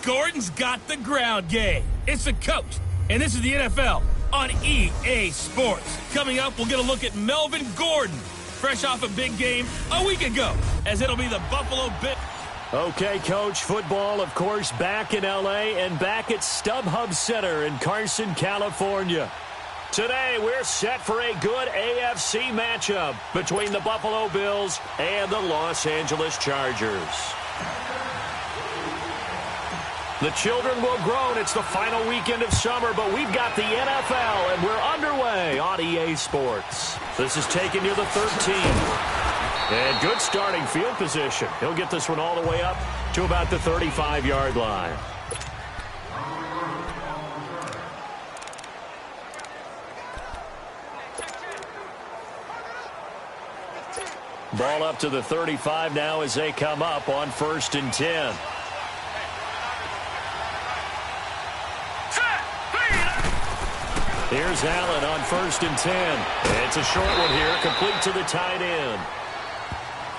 Gordon's got the ground game. It's the coach, and this is the NFL on EA Sports. Coming up, we'll get a look at Melvin Gordon, fresh off a big game a week ago, as it'll be the Buffalo Bills. Okay, Coach, football, of course, back in L.A. and back at StubHub Center in Carson, California. Today, we're set for a good AFC matchup between the Buffalo Bills and the Los Angeles Chargers. The children will groan. It's the final weekend of summer, but we've got the NFL, and we're underway on EA Sports. This is taking you the 13th. And good starting field position. He'll get this one all the way up to about the 35-yard line. Ball up to the 35 now as they come up on 1st and 10. Here's Allen on 1st and 10. It's a short one here, complete to the tight end.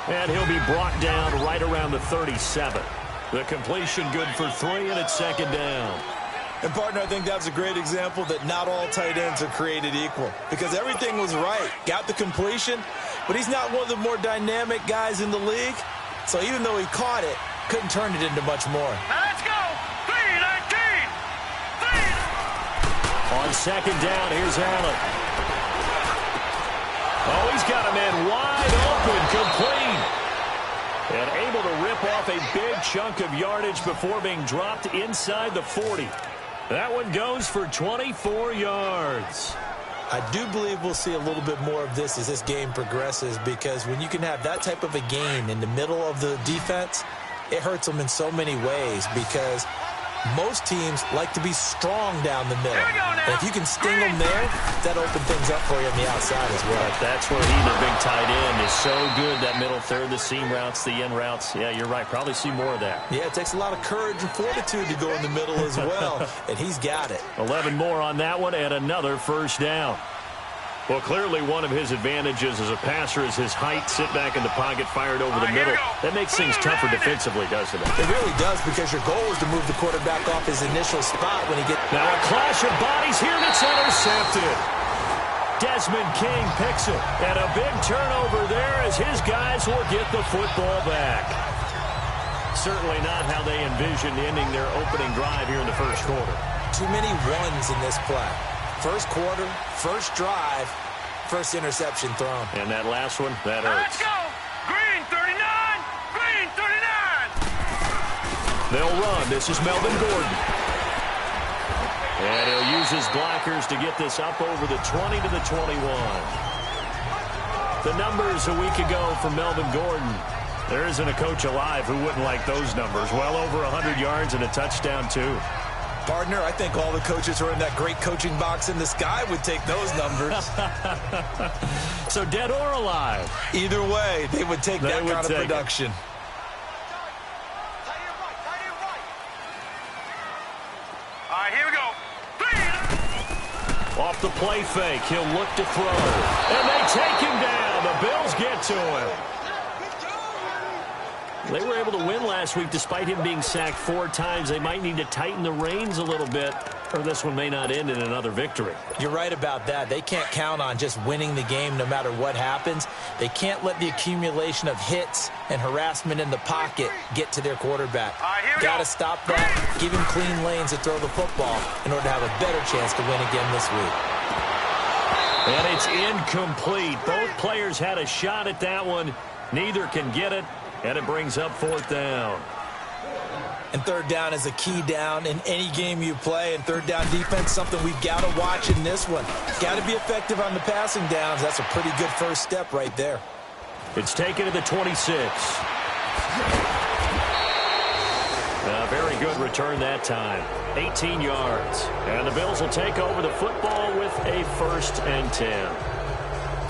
And he'll be brought down right around the 37. The completion good for 3, and it's 2nd down. And, partner, I think that's a great example that not all tight ends are created equal. Because everything was right. Got the completion, but he's not one of the more dynamic guys in the league. So even though he caught it, couldn't turn it into much more. Now let's go. 3-19. On 2nd down, here's Allen. Oh, he's got a man wide open, complete. And able to rip off a big chunk of yardage before being dropped inside the 40. That one goes for 24 yards. I do believe we'll see a little bit more of this as this game progresses, because when you can have that type of a gain in the middle of the defense, it hurts them in so many ways, because most teams like to be strong down the middle. And if you can sting them there, that'll open things up for you on the outside as well. That's where he, the big tight end, is so good. That middle third, the seam routes, the end routes. Yeah, you're right. Probably see more of that. Yeah, it takes a lot of courage and fortitude to go in the middle as well. And he's got it. 11 more on that one and another 1st down. Well, clearly one of his advantages as a passer is his height. Sit back in the pocket, fired over the middle. That makes things tougher defensively, doesn't it? It really does, because your goal is to move the quarterback off his initial spot when he gets... Now a clash of bodies here, and it's intercepted. Desmond King picks it. And a big turnover there as his guys will get the football back. Certainly not how they envisioned ending their opening drive here in the 1st quarter. Too many ones in this play. 1st quarter, 1st drive, 1st interception thrown. And that last one, that hurts. Let's go. Green 39. Green 39. They'll run. This is Melvin Gordon. And he'll use his blockers to get this up over the 20 to the 21. The numbers a week ago for Melvin Gordon. There isn't a coach alive who wouldn't like those numbers. Well over 100 yards and a touchdown, too. Partner, I think all the coaches who are in that great coaching box in the sky would take those numbers. So dead or alive? Either way, they would take that kind of production. All right, here we go. Off the play fake, he'll look to throw. And they take him down. The Bills get to him. They were able to win last week despite him being sacked 4 times. They might need to tighten the reins a little bit, or this one may not end in another victory. You're right about that. They can't count on just winning the game no matter what happens. They can't let the accumulation of hits and harassment in the pocket get to their quarterback. Got to stop that, give him clean lanes to throw the football in order to have a better chance to win again this week. And it's incomplete. Both players had a shot at that one. Neither can get it. And it brings up 4th down. And 3rd down is a key down in any game you play. And 3rd down defense, something we've got to watch in this one. Got to be effective on the passing downs. That's a pretty good first step right there. It's taken to the 26. A very good return that time. 18 yards. And the Bills will take over the football with a 1st and 10.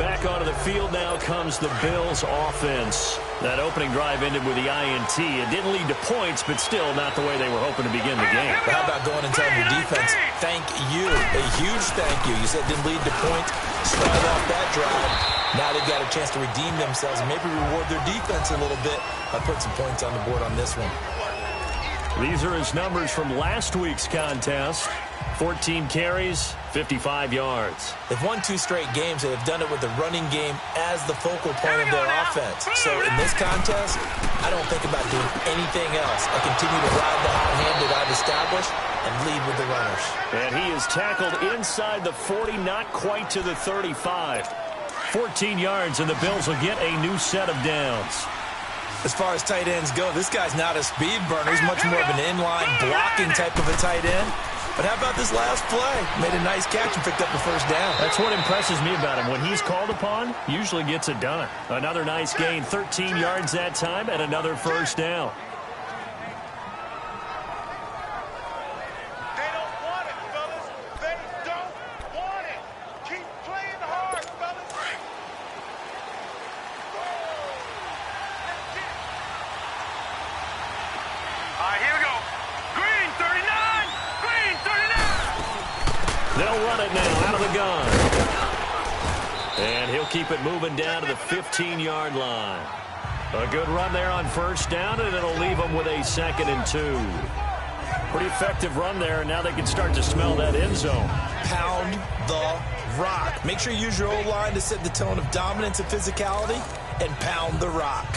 Back onto the field now comes the Bills offense. That opening drive ended with the INT. It didn't lead to points, but still not the way they were hoping to begin the game. But how about going and telling your defense, thank you, a huge thank you. You said it didn't lead to points, started off that drive. Now they've got a chance to redeem themselves and maybe reward their defense a little bit by putting some points on the board on this one. These are his numbers from last week's contest. 14 carries, 55 yards. They've won 2 straight games, and they've done it with the running game as the focal point of their offense. So in this contest, I don't think about doing anything else. I continue to ride the hot hand that I've established and lead with the runners. And he is tackled inside the 40, not quite to the 35. 14 yards, and the Bills will get a new set of downs. As far as tight ends go, this guy's not a speed burner. He's much more of an inline blocking type of a tight end. But how about this last play? Made a nice catch and picked up the first down. That's what impresses me about him. When he's called upon, usually gets it done. Another nice gain, 13 yards that time, and another first down. They don't want it, fellas. They don't want it. Keep playing hard, fellas. All right, here we go. Green, 39. Green, 39. They'll run it now out of the gun. And he'll keep it moving down to the 15-yard line. A good run there on first down, and it'll leave them with a 2nd and 2. Pretty effective run there, and now they can start to smell that end zone. Pound the rock. Make sure you use your O-line to set the tone of dominance and physicality, and pound the rock.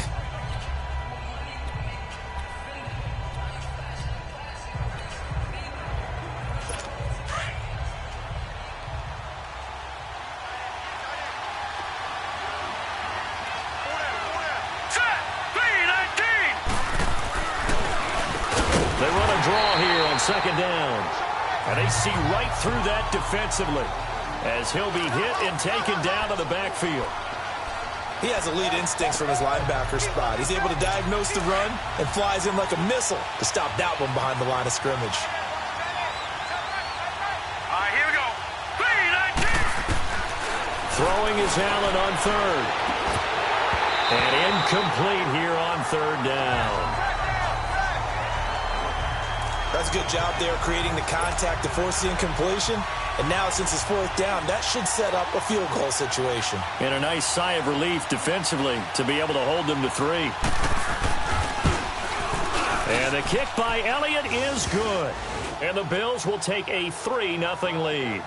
Set. 3-19. They run a draw here on 2nd down. And they see right through that defensively as he'll be hit and taken down to the backfield. He has elite instincts from his linebacker spot. He's able to diagnose the run and flies in like a missile to stop that one behind the line of scrimmage. All right, here we go. 3-19. Throwing is Allen on 3rd. And incomplete here on 3rd down. That's a good job there creating the contact to force the incompletion. And now since it's 4th down, that should set up a field goal situation. And a nice sigh of relief defensively to be able to hold them to 3. And the kick by Elliott is good. And the Bills will take a 3-0 lead.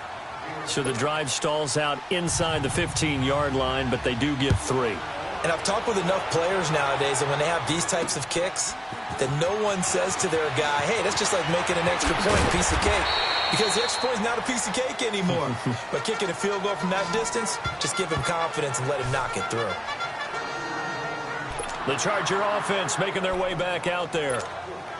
So the drive stalls out inside the 15-yard line, but they do give 3. And I've talked with enough players nowadays that when they have these types of kicks, that no one says to their guy, hey, that's just like making an extra point, piece of cake. Because the extra point is not a piece of cake anymore. But kicking a field goal from that distance, just give him confidence and let him knock it through. The Charger offense making their way back out there.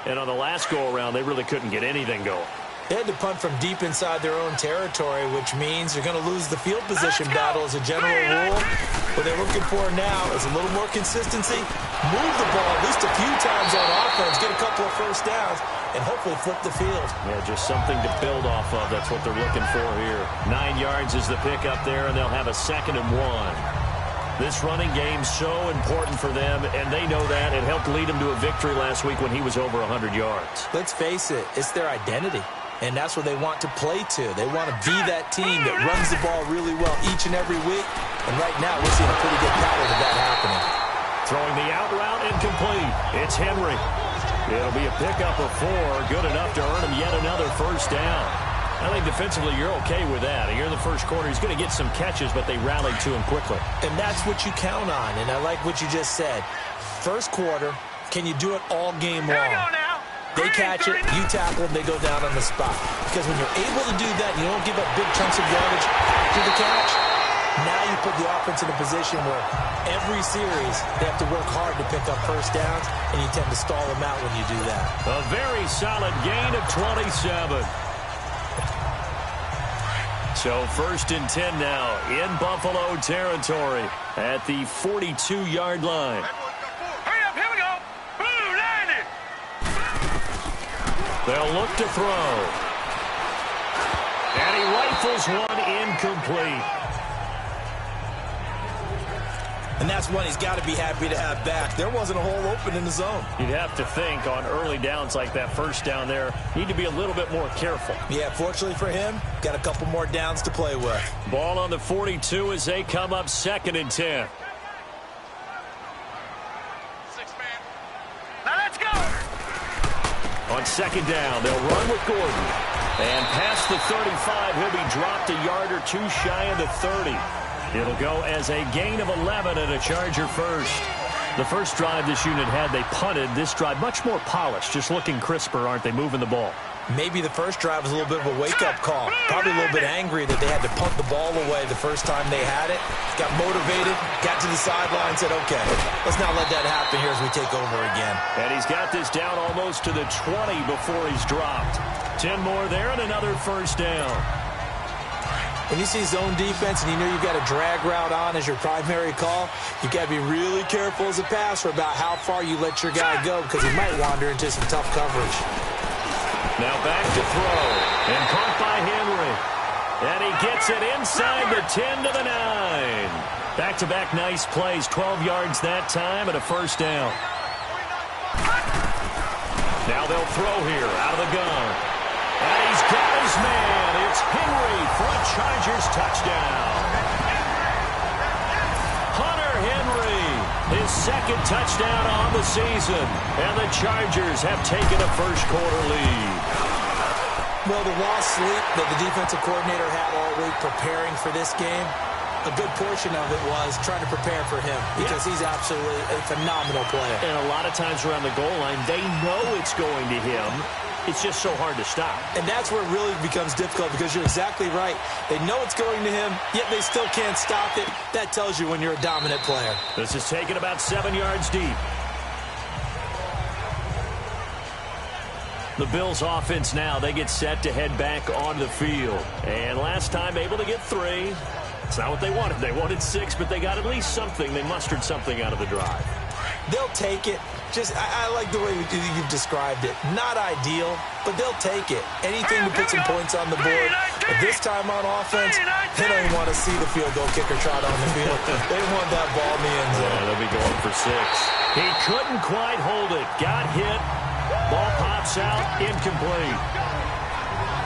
And on the last go-around, they really couldn't get anything going. They had to punt from deep inside their own territory, which means you're going to lose the field position battle as a general rule. What they're looking for now is a little more consistency, move the ball at least a few times on offense, get a couple of first downs, and hopefully flip the field. Yeah, just something to build off of. That's what they're looking for here. 9 yards is the pick up there, and they'll have a 2nd and 1. This running game's so important for them, and they know that. It helped lead them to a victory last week when he was over 100 yards. Let's face it, it's their identity. And that's what they want to play to. They want to be that team that runs the ball really well each and every week. And right now, we're seeing a pretty good pattern of that happening. Throwing the out route incomplete. It's Henry. It'll be a pickup of 4. Good enough to earn him yet another first down. I think defensively you're okay with that. Here in the first quarter, he's going to get some catches, but they rallied to him quickly. And that's what you count on. And I like what you just said. First quarter, can you do it all game long? Here we go now. They catch it, you tackle them, they go down on the spot. Because when you're able to do that, you don't give up big chunks of yardage to the catch, now you put the offense in a position where every series they have to work hard to pick up first downs, and you tend to stall them out when you do that. A very solid gain of 27. So 1st and 10 now in Buffalo territory at the 42-yard line. Hurry up, here we go. Blue, landed. They'll look to throw. And he rifles one incomplete. And that's one he's got to be happy to have back. There wasn't a hole open in the zone. You'd have to think on early downs like that first down there, need to be a little bit more careful. Yeah, fortunately for him, got a couple more downs to play with. Ball on the 42 as they come up 2nd and 10. 6-man. Now let's go. On second down, they'll run with Gordon. And past the 35, he'll be dropped a yard or two shy of the 30. It'll go as a gain of 11 and a Charger first. The first drive this unit had, they punted. This drive, much more polished, just looking crisper, aren't they, moving the ball? Maybe the first drive was a little bit of a wake-up call. Probably a little bit angry that they had to punt the ball away the first time they had it. Got motivated, got to the sideline, said, okay, let's not let that happen here as we take over again. And he's got this down almost to the 20 before he's dropped. 10 more there and another first down. When you see zone defense and you know you've got a drag route on as your primary call, you've got to be really careful as a passer about how far you let your guy go because he might wander into some tough coverage. Now back to throw, and caught by Henry. And he gets it inside the 10 to the 9. Back-to-back nice plays, 12 yards that time and a first down. Now they'll throw here out of the gun. And he's got his man. It's Henry for a Chargers touchdown. Hunter Henry, his second touchdown on the season. And the Chargers have taken a first-quarter lead. Well, the lost sleep that the defensive coordinator had all week preparing for this game, a good portion of it was trying to prepare for him because he's absolutely a phenomenal player. And a lot of times around the goal line, they know it's going to him. It's just so hard to stop. And that's where it really becomes difficult because you're exactly right. They know it's going to him, yet they still can't stop it. That tells you when you're a dominant player. This is taken about 7 yards deep. The Bills offense now, they get set to head back on the field. And last time able to get 3. It's not what they wanted. They wanted 6, but they got at least something. They mustered something out of the drive. They'll take it. I like the way you've described it. Not ideal, but they'll take it. Anything to put some points on the board. But this time on offense, they don't even want to see the field goal kicker trot on the field. They want that ball in the end zone. Yeah, they'll be going for 6. He couldn't quite hold it. Got hit. Ball pops out. Incomplete.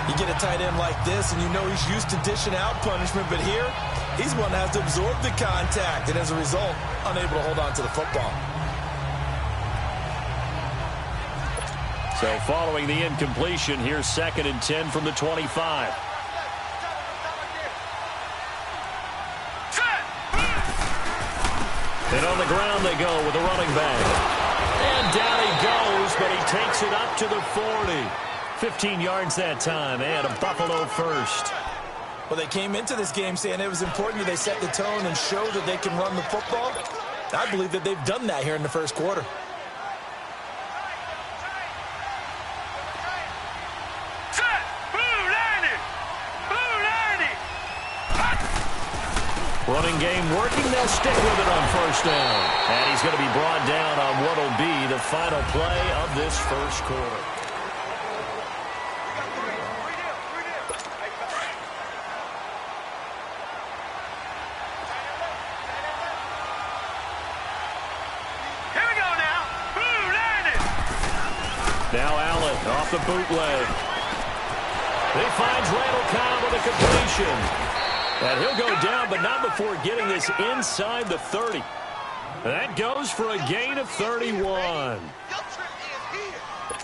You get a tight end like this, and you know he's used to dishing out punishment, but here, he's one that has to absorb the contact, and as a result, unable to hold on to the football. So following the incompletion, here's 2nd and 10 from the 25. And on the ground they go with a running back. And down he goes, but he takes it up to the 40. 15 yards that time, and a Buffalo first. Well, they came into this game saying it was important that they set the tone and show that they can run the football. I believe that they've done that here in the first quarter. Running game working. They'll stick with it on first down. And he's going to be brought down on what will be the final play of this first quarter. Here we go now. Landed. Now Allen off the bootleg. He finds Randall Cobb with a completion. And he'll go down, but not before getting this inside the 30. That goes for a gain of 31.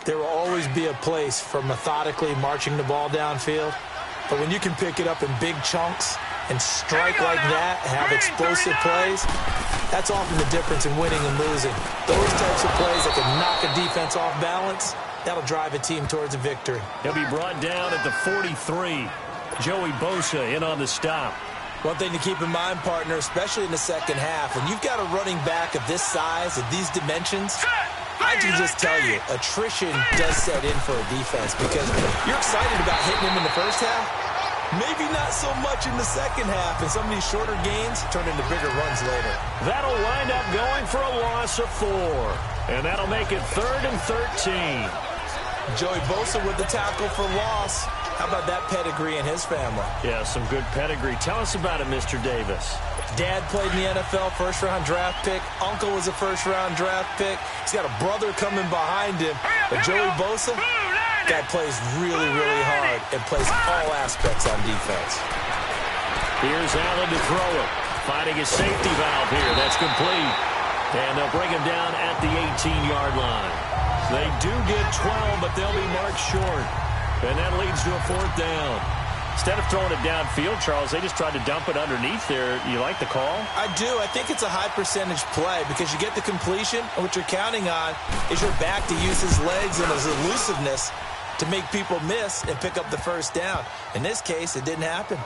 There will always be a place for methodically marching the ball downfield. But when you can pick it up in big chunks and strike like that, have explosive plays, that's often the difference in winning and losing. Those types of plays that can knock a defense off balance, that'll drive a team towards a victory. He'll be brought down at the 43. Joey Bosa in on the stop. One thing to keep in mind, partner, especially in the second half, when you've got a running back of this size, of these dimensions, I can just tell you, attrition does set in for a defense because you're excited about hitting him in the first half. Maybe not so much in the second half, and some of these shorter gains turn into bigger runs later. That'll wind up going for a loss of 4. And that'll make it 3rd and 13. Joey Bosa with the tackle for loss. How about that pedigree in his family? Yeah, some good pedigree. Tell us about it, Mr. Davis. Dad played in the NFL, first-round draft pick. Uncle was a first-round draft pick. He's got a brother coming behind him. But Joey Bosa, guy plays really, really hard and plays all aspects on defense. Here's Allen to throw it. Finding his safety valve here. That's complete. And they'll bring him down at the 18-yard line. They do get 12, but they'll be marked short. And that leads to a 4th down. Instead of throwing it downfield, Charles, they just tried to dump it underneath there. You like the call? I do. I think it's a high percentage play because you get the completion, and what you're counting on is your back to use his legs and his elusiveness to make people miss and pick up the 1st down. In this case, it didn't happen.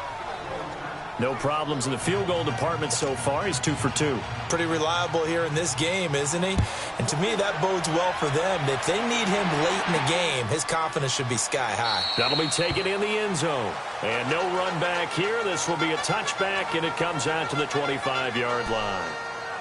No problems in the field goal department so far. He's 2 for 2. Pretty reliable here in this game, isn't he? And to me, that bodes well for them. If they need him late in the game, his confidence should be sky high. That'll be taken in the end zone. And no run back here. This will be a touchback, and it comes out to the 25-yard line.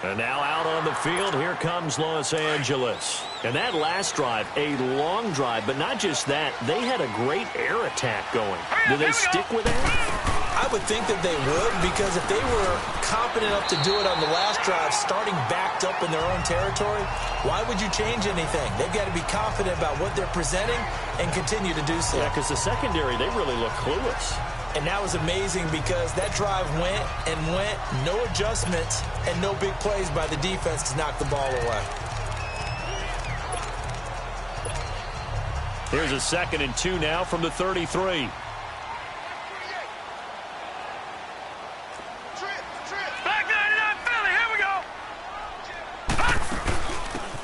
And now out on the field, here comes Los Angeles. And that last drive, a long drive, but not just that. They had a great air attack going. Do they stick with that? I would think that they would, because if they were confident enough to do it on the last drive, starting backed up in their own territory, why would you change anything? They've got to be confident about what they're presenting and continue to do so. Yeah, because the secondary, they really look clueless. And that was amazing because that drive went and went, no adjustments, and no big plays by the defense to knock the ball away. Here's a 2nd and 2 now from the 33.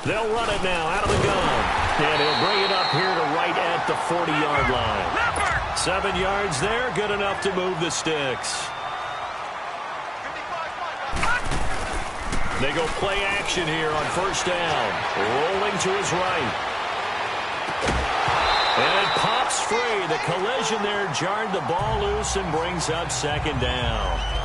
They'll run it now out of the gun. And he'll bring it up here to right at the 40-yard line. 7 yards there, good enough to move the sticks. They go play action here on 1st down. Rolling to his right. And it pops free. The collision there jarred the ball loose and brings up 2nd down.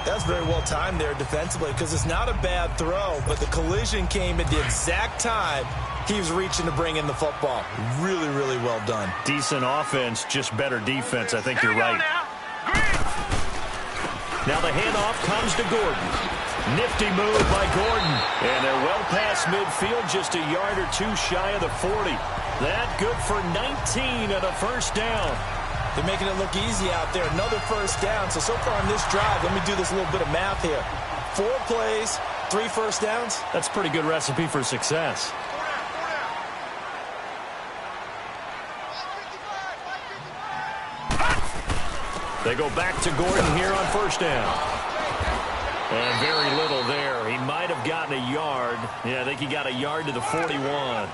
That's very well timed there defensively because it's not a bad throw, but the collision came at the exact time he was reaching to bring in the football. Really, really well done. Decent offense, just better defense. I think you're right. Now the handoff comes to Gordon. Nifty move by Gordon. And they're well past midfield, just a yard or 2 shy of the 40. That good for 19 and a 1st down. They're making it look easy out there. Another 1st down. So far on this drive, let me do this little bit of math here. 4 plays, 3 1st downs. That's a pretty good recipe for success. They go back to Gordon here on 1st down. And very little there. He might have gotten a yard. Yeah, I think he got a yard to the 41.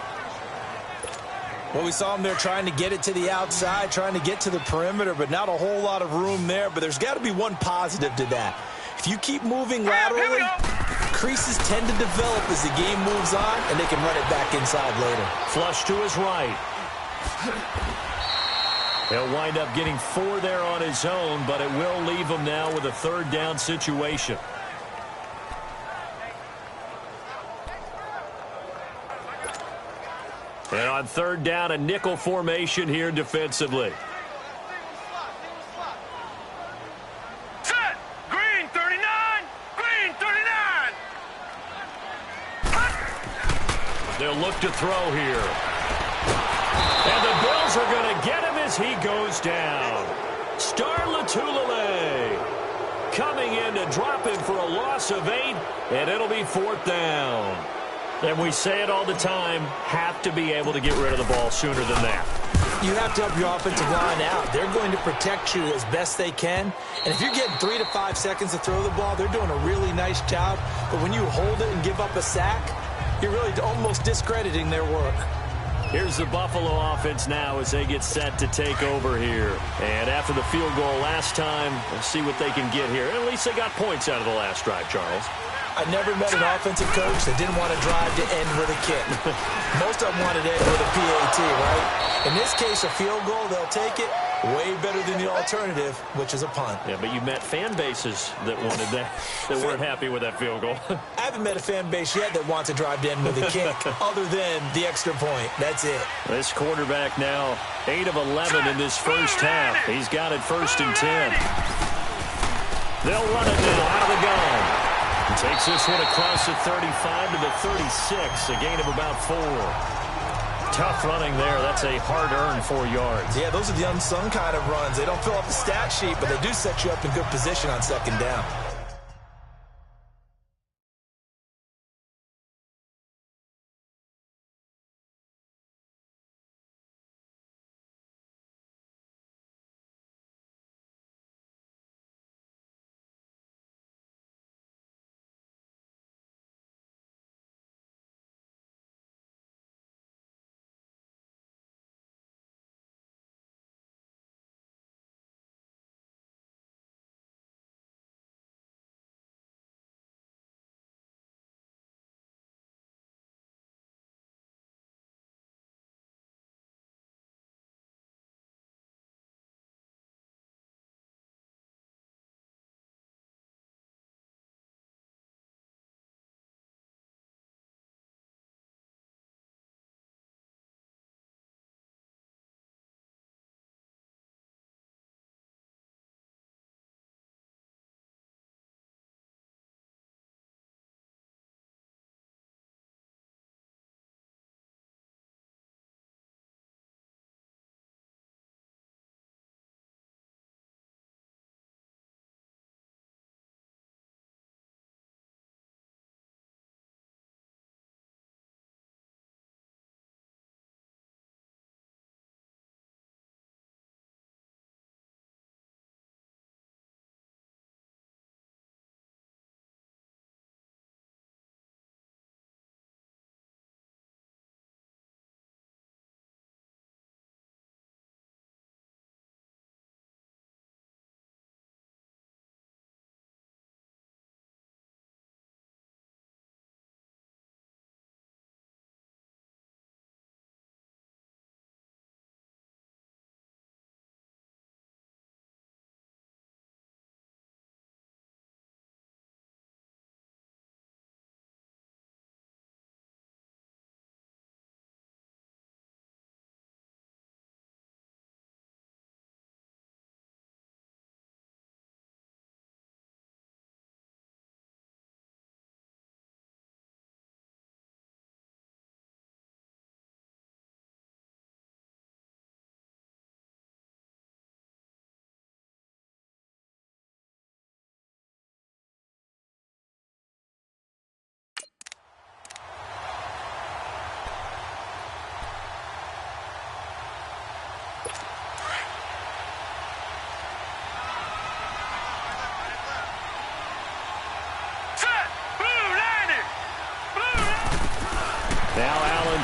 Well, we saw him there trying to get it to the outside, trying to get to the perimeter, but not a whole lot of room there. But there's got to be one positive to that. If you keep moving laterally, creases tend to develop as the game moves on, and they can run it back inside later. Flush to his right. He'll wind up getting 4 there on his own, but it will leave him now with a 3rd down situation. And on 3rd down, a nickel formation here defensively. Set! Green 39! Green 39! They'll look to throw here. And the Bills are going to get him as he goes down. Star Latulele coming in to drop him for a loss of 8, and it'll be 4th down. And we say it all the time, have to be able to get rid of the ball sooner than that. You have to help your offensive line out. They're going to protect you as best they can. And if you're getting 3 to 5 seconds to throw the ball, they're doing a really nice job. But when you hold it and give up a sack, you're really almost discrediting their work. Here's the Buffalo offense now as they get set to take over here. And after the field goal last time, we'll see what they can get here. At least they got points out of the last drive, Charles. I never met an offensive coach that didn't want to drive to end with a kick. Most of them wanted to end with a PAT, right? In this case, a field goal, they'll take it. Way better than the alternative, which is a punt. Yeah, but you met fan bases that wanted that, that weren't happy with that field goal. I haven't met a fan base yet that wants to drive to end with a kick other than the extra point. That's it. This quarterback now 8 of 11 in this first half. He's got it 1st and 10. They'll run it now out of the gun. Takes this one across the 35 to the 36, a gain of about 4. Tough running there. That's a hard-earned 4 yards. Yeah, those are the unsung kind of runs. They don't fill up the stat sheet, but they do set you up in good position on 2nd down.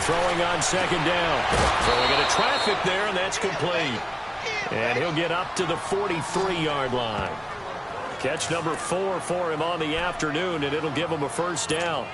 throwing on second down. Throwing into traffic there, and that's complete. And he'll get up to the 43-yard line. Catch number 4 for him on the afternoon, and it'll give him a first down.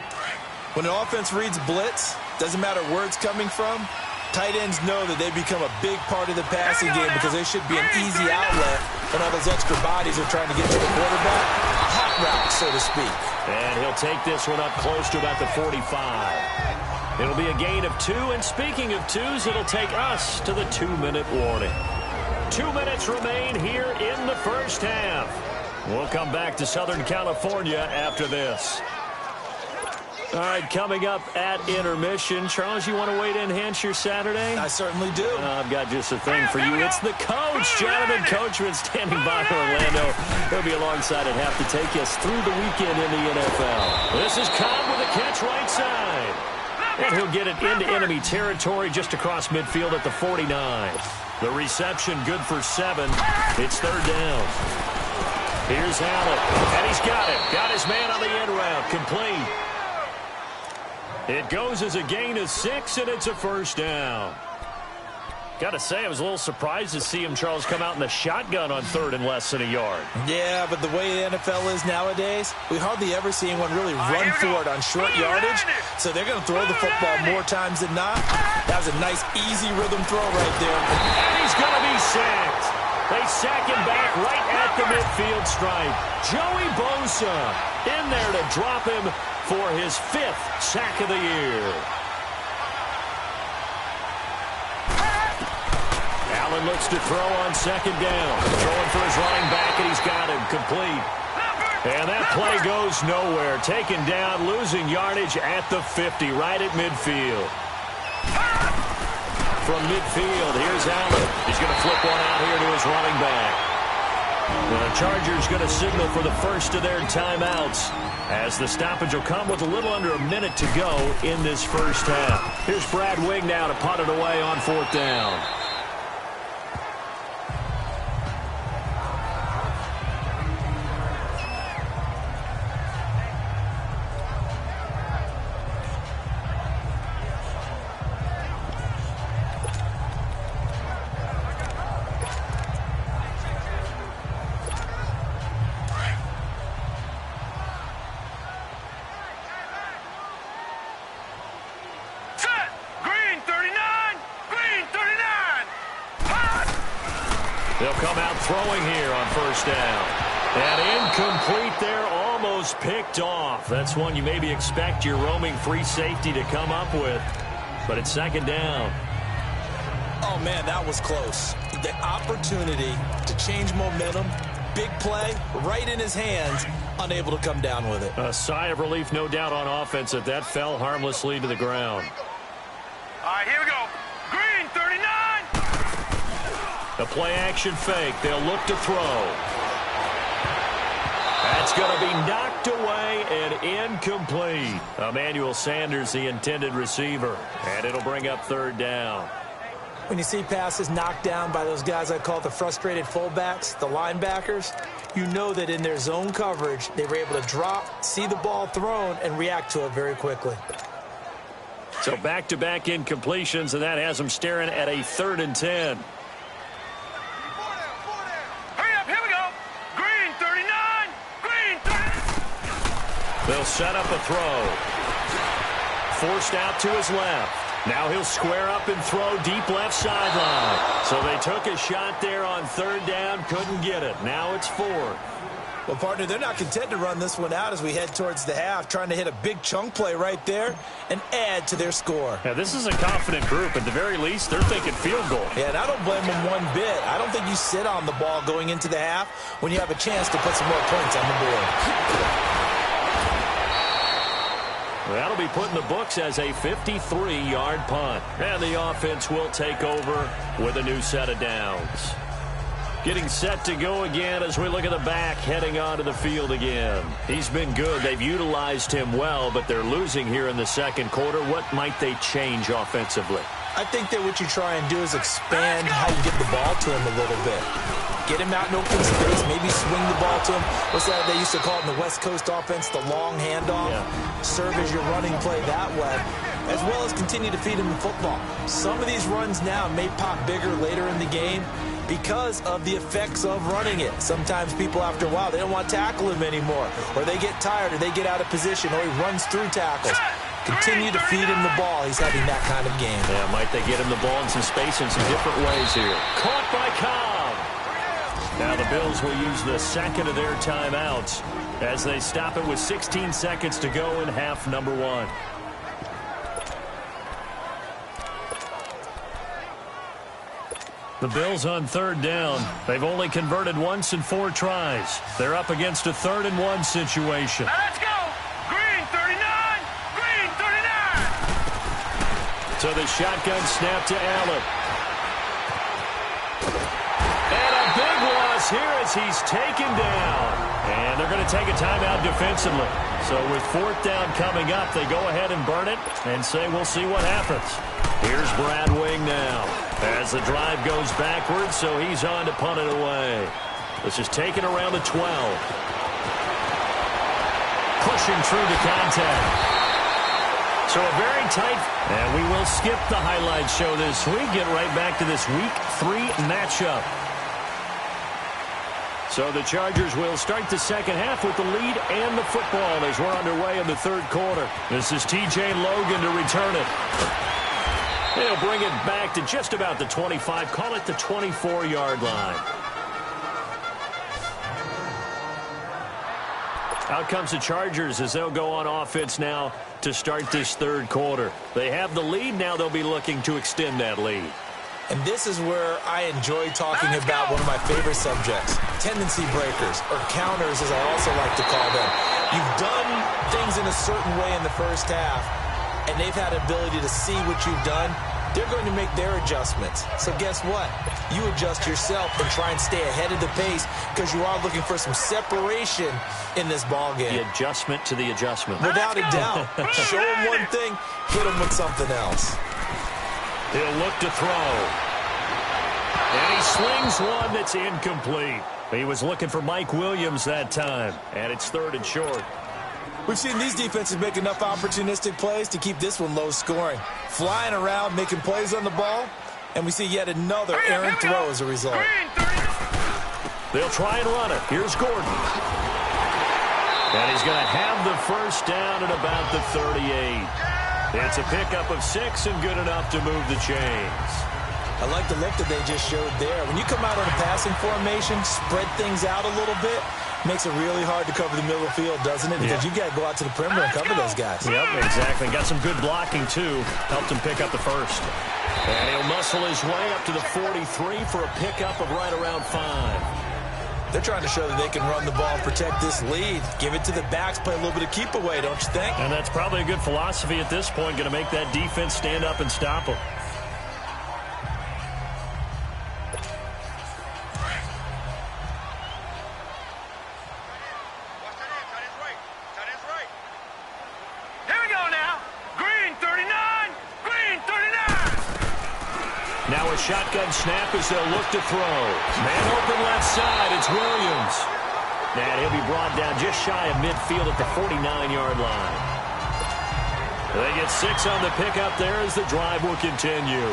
When an offense reads blitz, doesn't matter where it's coming from, tight ends know that they become a big part of the passing game because they should be an easy outlet when all those extra bodies are trying to get to the quarterback. A hot route, so to speak. And he'll take this one up close to about the 45. It'll be a gain of 2, and speaking of 2s, it'll take us to the 2-minute warning. 2 minutes remain here in the first half. We'll come back to Southern California after this. All right, coming up at intermission. Charles, you want to wait to enhance your Saturday? I certainly do. I've got just a thing for you. It's the coach, Jonathan Coachman, standing by Orlando. He'll be alongside at half to take us through the weekend in the NFL. This is Cobb with a catch right side. And he'll get it into enemy territory just across midfield at the 49. The reception good for 7. It's third down. Here's Allen, and he's got it. Got his man on the end route, complete. It goes as a gain of 6, and it's a first down. Got to say, I was a little surprised to see him, Charles, come out in the shotgun on third and less than a yard. Yeah, but the way the NFL is nowadays, we hardly ever see anyone really run for it on short yardage. So they're going to throw the football more times than not. That was a nice, easy rhythm throw right there. And he's going to be sacked. They sack him back right at the midfield stripe. Joey Bosa in there to drop him for his 5th sack of the year. Allen looks to throw on second down. Throwing for his running back, and he's got him complete. And that play goes nowhere. Taken down, losing yardage at the 50, right at midfield. From midfield, here's Allen. He's going to flip one out here to his running back. The Chargers going to signal for the first of their timeouts, as the stoppage will come with a little under a minute to go in this first half. Here's Brad Wing now to punt it away on 4th down. They'll come out throwing here on first down. And incomplete there, almost picked off. That's one you maybe expect your roaming free safety to come up with. But it's second down. Oh, man, that was close. The opportunity to change momentum, big play, right in his hands, unable to come down with it. A sigh of relief, no doubt, on offense that fell harmlessly to the ground. All right, here we go. Green, 39. The play action fake. They'll look to throw. That's going to be knocked away and incomplete. Emmanuel Sanders, the intended receiver. And it'll bring up third down. When you see passes knocked down by those guys I call the frustrated fullbacks, the linebackers, you know that in their zone coverage, they were able to drop, see the ball thrown, and react to it very quickly. So back-to-back incompletions, and that has them staring at a 3rd and 10. Hurry up, here we go. Green, 39. Green, 39. They'll set up a throw. Forced out to his left. Now he'll square up and throw deep left sideline. So they took a shot there on third down, couldn't get it. Now it's 4th. Well, partner, they're not content to run this one out as we head towards the half, trying to hit a big chunk play right there and add to their score. Yeah, this is a confident group. At the very least, they're thinking field goal. Yeah, and I don't blame them one bit. I don't think you sit on the ball going into the half when you have a chance to put some more points on the board. That'll be put in the books as a 53-yard punt. And the offense will take over with a new set of downs. Getting set to go again as we look at the back heading onto the field again. He's been good. They've utilized him well, but they're losing here in the second quarter. What might they change offensively? I think that what you try and do is expand how you get the ball to him a little bit. Get him out in open space, maybe swing the ball to him. What's that they used to call it in the West Coast offense, the long handoff? Yeah. Serve as your running play that way. as well as continue to feed him the football. Some of these runs now may pop bigger later in the game because of the effects of running it. Sometimes people, after a while, they don't want to tackle him anymore, or they get tired, or they get out of position, or he runs through tackles. Continue to feed him the ball. He's having that kind of game. Yeah, might they get him the ball in some space in some different ways here. Caught by Cobb. Now the Bills will use the second of their timeouts as they stop it with 16 seconds to go in half number one. The Bills on third down. They've only converted once in 4 tries. They're up against a 3rd-and-1 situation. Now let's go. Green 39. Green 39. So the shotgun snap to Allen. And a big loss here as he's taken down. And they're going to take a timeout defensively. So with 4th down coming up, they go ahead and burn it and say we'll see what happens. Here's Brad Wing now as the drive goes backwards, so he's on to punt it away. This is taken around the 12. Pushing through the contact. So a very tight, and we will skip the highlight show this week. Get right back to this Week 3 matchup. So the Chargers will start the second half with the lead and the football as we're underway in the 3rd quarter. This is T.J. Logan to return it. He'll bring it back to just about the 25, call it the 24-yard line. Out comes the Chargers as they'll go on offense now to start this 3rd quarter. They have the lead. Now they'll be looking to extend that lead. And this is where I enjoy talking about one of my favorite subjects, tendency breakers, or counters as I also like to call them. You've done things in a certain way in the first half, and they've had the ability to see what you've done. They're going to make their adjustments. So guess what? You adjust yourself and try and stay ahead of the pace because you are looking for some separation in this ball game. The adjustment to the adjustment. Without a doubt. Show them one thing, hit them with something else. He'll look to throw. And he slings one that's incomplete. He was looking for Mike Williams that time. And it's 3rd and short. We've seen these defenses make enough opportunistic plays to keep this one low scoring. Flying around, making plays on the ball, and we see yet another errant throw as a result. They'll try and run it. Here's Gordon. And he's going to have the first down at about the 38. It's a pickup of 6 and good enough to move the chains. I like the look that they just showed there. When you come out on a passing formation, spread things out a little bit, makes it really hard to cover the middle of the field, doesn't it? Because you got to go out to the perimeter and cover those guys. Yep, exactly. Got some good blocking, too. Helped him pick up the first. And he'll muscle his way up to the 43 for a pickup of right around 5. They're trying to show that they can run the ball and protect this lead. Give it to the backs, play a little bit of keep away, don't you think? And that's probably a good philosophy at this point, going to make that defense stand up and stop them. Now a shotgun snap as they'll look to throw. Man open left side. It's Williams. And he'll be brought down just shy of midfield at the 49-yard line. They get 6 on the pickup there as the drive will continue.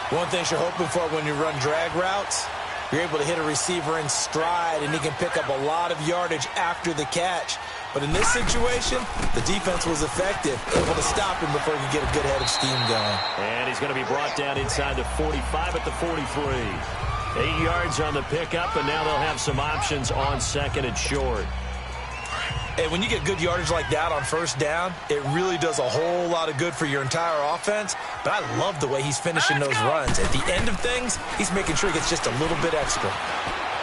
One thing you're hoping for when you run drag routes, you're able to hit a receiver in stride, and he can pick up a lot of yardage after the catch. But in this situation, the defense was effective, able to stop him before he could get a good head of steam going. And he's going to be brought down inside the 45 at the 43. 8 yards on the pickup, and now they'll have some options on 2nd and short. And when you get good yardage like that on 1st down, it really does a whole lot of good for your entire offense. But I love the way he's finishing those runs. At the end of things, he's making sure he gets just a little bit extra.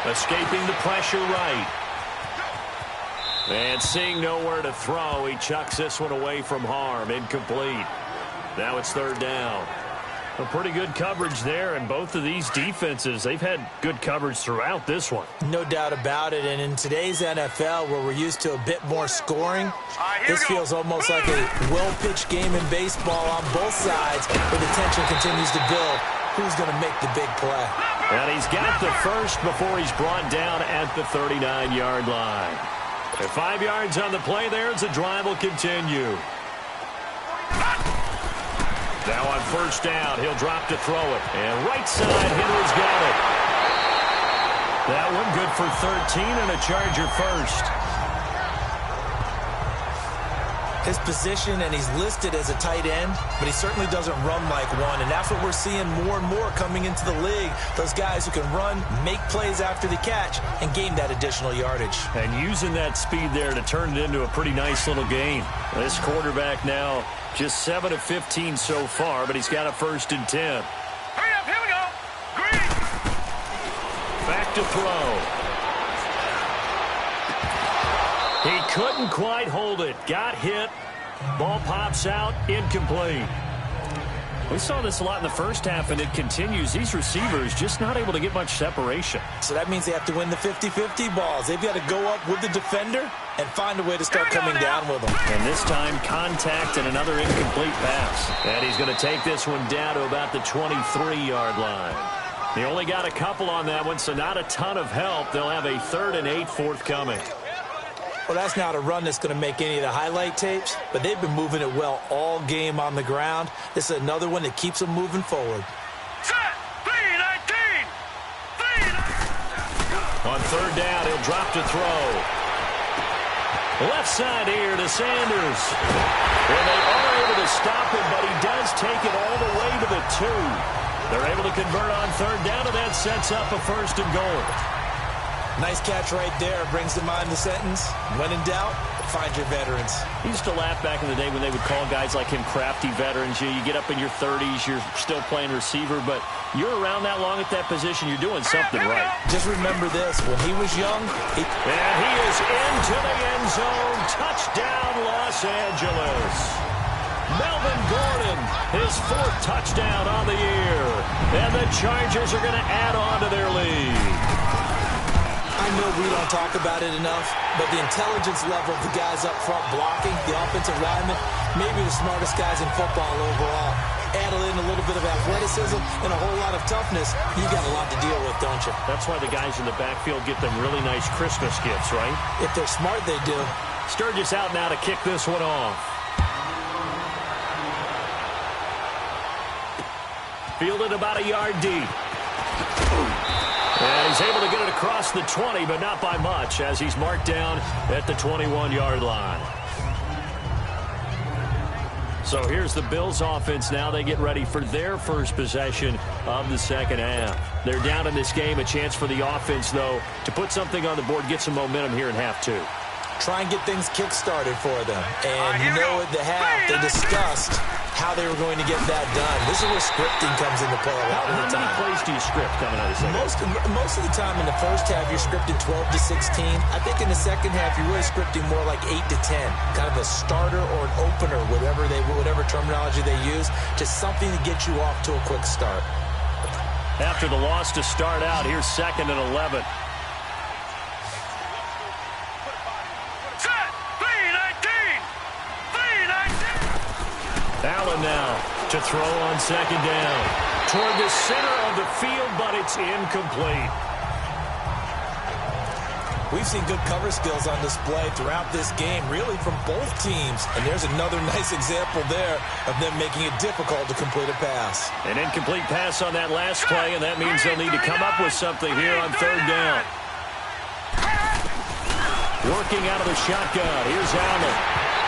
Escaping the pressure right. And seeing nowhere to throw, he chucks this one away from harm. Incomplete. Now it's 3rd down. A pretty good coverage there, and both of these defenses, they've had good coverage throughout this one. No doubt about it, and in today's NFL, where we're used to a bit more scoring, this feels almost like a well-pitched game in baseball on both sides, where the tension continues to build. Who's going to make the big play? And he's got the first before he's brought down at the 39-yard line. And 5 yards on the play there as the drive will continue. Now on first down, he'll drop to throw it. And right side, Henry's got it. That one good for 13 and a Charger first. His position, and he's listed as a tight end, but he certainly doesn't run like one, and that's what we're seeing more and more coming into the league. Those guys who can run, make plays after the catch, and gain that additional yardage. And using that speed there to turn it into a pretty nice little gain. This quarterback now just 7 of 15 so far, but he's got a 1st and 10. Hurry up, here we go. Green. Back to throw. He couldn't quite hold it. Got hit. Ball pops out. Incomplete. We saw this a lot in the first half, and it continues. These receivers just not able to get much separation. So that means they have to win the 50-50 balls. They've got to go up with the defender and find a way to start coming down with them. And this time, contact and another incomplete pass. And he's going to take this one down to about the 23-yard line. He only got a couple on that one, so not a ton of help. They'll have a 3rd and 8 forthcoming. Well, that's not a run that's going to make any of the highlight tapes, but they've been moving it well all game on the ground. This is another one that keeps them moving forward. Set. 3-19. 3-19. On 3rd down, he'll drop to throw. Left side here to Sanders. And they are able to stop him, but he does take it all the way to the 2. They're able to convert on 3rd down, and that sets up a 1st and goal. Nice catch right there. Brings to mind the sentence, when in doubt, find your veterans. He used to laugh back in the day when they would call guys like him crafty veterans. You get up in your 30s, you're still playing receiver, but you're around that long at that position, you're doing something right. Just remember this, when he was young, and he is into the end zone. Touchdown, Los Angeles. Melvin Gordon, his 4th touchdown on the year. And the Chargers are going to add on to their lead. I know we don't talk about it enough, but the intelligence level of the guys up front blocking, the offensive linemen, maybe the smartest guys in football overall. Add in a little bit of athleticism and a whole lot of toughness, you got a lot to deal with, don't you? That's why the guys in the backfield get them really nice Christmas gifts, right? If they're smart, they do. Sturgis out now to kick this one off. Fielded about a yard deep. And he's able to get it across the 20, but not by much, as he's marked down at the 21-yard line. So here's the Bills offense now. They get ready for their first possession of the second half. They're down in this game. A chance for the offense, though, to put something on the board, get some momentum here in half 2. Try and get things kick-started for them. And you know at the half, they discussed how they were going to get that done. This is where scripting comes into play a lot of the time. How many plays do you script coming out of the second? Most of the time in the first half, you're scripting 12 to 16. I think in the second half, you're really scripting more like 8 to 10. Kind of a starter or an opener, whatever terminology they use. Just something to get you off to a quick start. After the loss to start out, here's 2nd and 11. Allen now to throw on 2nd down. Toward the center of the field, but it's incomplete. We've seen good cover skills on display throughout this game, really from both teams. And there's another nice example there of them making it difficult to complete a pass. An incomplete pass on that last play, and that means they'll need to come up with something here on 3rd down. Working out of the shotgun. Here's Allen.